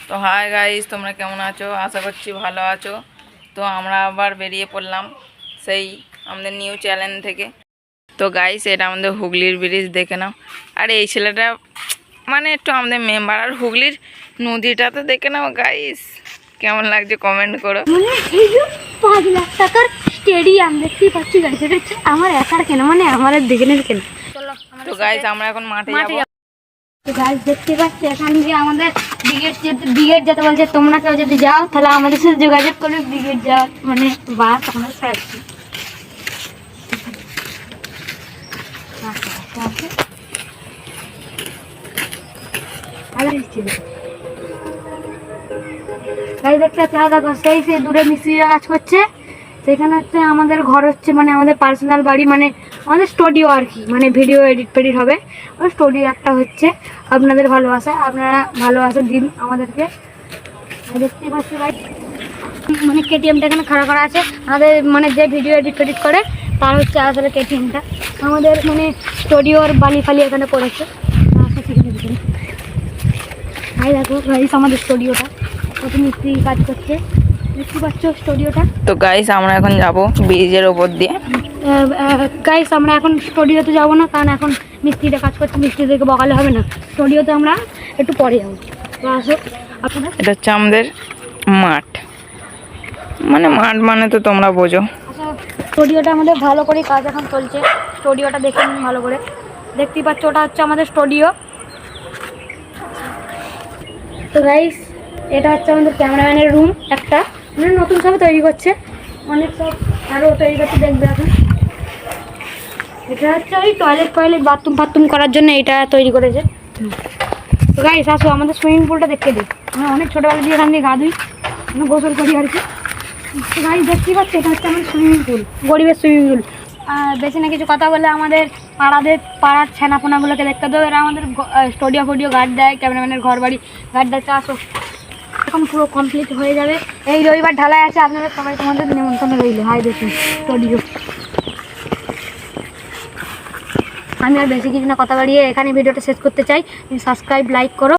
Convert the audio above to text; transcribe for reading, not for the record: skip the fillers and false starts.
তো hi guys, তোমরা কেমন আছো? আশা করছি ভালো আছো। তো আমরা আবার বেরিয়ে পড়লাম সেই আমাদের নিউ চ্যানেল থেকে। তো গাইস, এটা আমাদের হুগলির ব্রিজ, দেখে নাও। আর এই ছেলেটা মানে একটু আমাদের মেম্বার। আর হুগলির নদীটা তো দেখে নাও গাইস, কেমন লাগছে কমেন্ট করো। মানে এই যে 5 লাখ টাকার স্টেডিয়াম দেখতেই পাচ্ছি গাইস, এটা হচ্ছে আমার একার কেনা, মানে আমাদের দিকেনের কেনা। তো গাইস, আমরা এখন মাঠে যাবো। গাইস দেখতে পাচ্ছি এখান দিয়ে আমাদের ব্রিগেড যেতে বলছে। তোমরা কেউ যদি যাও তাহলে আমাদের সাথে যোগাযোগ করবে। ব্রিগেড যাওয়ার মানে বাস আমরা ছাড়ছি। গাইস দেখতে পাচ্ছি, দেখো সেই দূরে মিস্ত্রিরা কাজ করছে। সেখানে হচ্ছে আমাদের ঘর হচ্ছে, মানে আমাদের পার্সোনাল বাড়ি, মানে আমাদের স্টুডিও আর কি, মানে ভিডিও এডিট হবে। ওই স্টুডিও একটা হচ্ছে। আপনাদের ভালোবাসা, আপনারা ভালোবাসা দিন আমাদেরকে। দেখতে পাচ্ছি ভাই, মানে কেটিএমটা এখানে খাড়া করা আছে। আমাদের মানে যে ভিডিও এডিট করে তার হচ্ছে আসলে কেটিএমটা। আমাদের মানে স্টুডিওর বালি ফালি এখানে পড়েছে। ভাই দেখো গাইস, আমাদের স্টুডিওটা কত মিস্ত্রি কাজ করছে, দেখতে পাচ্ছ স্টুডিওটা। তো গাইস, আমরা এখন যাব ব্রিজের ওপর দিয়ে। গাইস আমরা এখন স্টুডিওতে যাবো না, কারণ এখন মিস্ত্রিটা কাজ করছে, মিস্ত্রিদেরকে বকালে হবে না। স্টুডিওতে আমরা একটু পরে যাবো। তো আসো আপনারা। এটা হচ্ছে আমাদের মাঠ, মানে মাঠ মানে তো তোমরা বোঝো। আচ্ছা, স্টুডিওটা আমাদের ভালো করে কাজ এখন চলছে। স্টুডিওটা দেখে নিন ভালো করে। দেখতেই পাচ্ছ ওটা হচ্ছে আমাদের স্টুডিও। তো গাইস, এটা হচ্ছে আমাদের ক্যামেরাম্যানের রুম একটা, মানে নতুন সব তৈরি করছে, অনেক সব আরও তৈরি করতে দেখবে এখন। এটা হচ্ছে ওই টয়লেট বাথরুম করার জন্য এটা তৈরি করেছে। তো গাইস আসো আমাদের সুইমিং পুলটা দেখতে দিই। আমরা অনেক ছোটোবেলা দিয়ে এখান দিয়ে গা ধুই, আমরা গোসল করি আর কি। তো গাইস দেখতেই পাচ্ছি, এটা হচ্ছে আমাদের সুইমিং পুল, গরিবের সুইমিং পুল। বেশি না কিছু কথা বলে আমাদের পাড়ার ছানাপোনাগুলোকে দেখতে দেবে। এরা আমাদের স্টুডিও ফডিও গার্ড দেয়, ক্যামেরাম্যানের ঘর বাড়ি গার্ড দেয়। আসো এখন পুরো কমপ্লিট হয়ে যাবে। এই রবিবার ঢালাই আছে, আপনাদের সবাই তোমাদের নিমন্ত্রণ রইল। হাই দেখুন স্টুডিও। আমি আর বেশি কিছু না কথা বাড়িয়ে এখানে ভিডিওটা শেষ করতে চাই। সাবস্ক্রাইব লাইক করো।